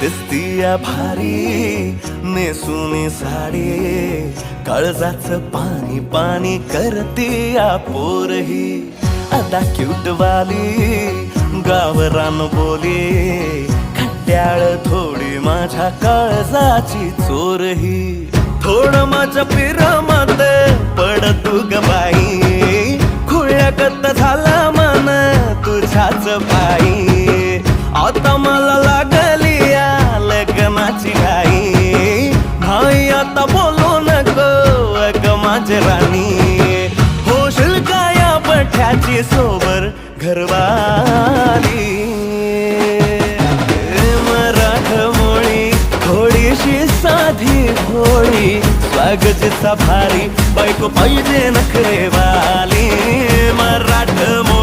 दिसतीया भारी नेसूनी साडी, काळजाचं पाणी पाणी करतीया पोरही. आता क्यूट वाली गावरान बोली, खट्याळ थोडी माझ्या काळजाची चोरही. थोडं माझ्या पिरामात पड तू ग बाई, खुळ्यागत झाला मन तुझ्याच पायी. आता मला लागली या लग्नाची घाई, भाई आता बोलू नको अग माझी राणी. होशील का या पठ्याची सोबर घरवाली. मराठमोळी थोडीशी साधी भोळी, स्वागतीचा भारी बायको पाहिजे नखरेवाली. मराठमोळी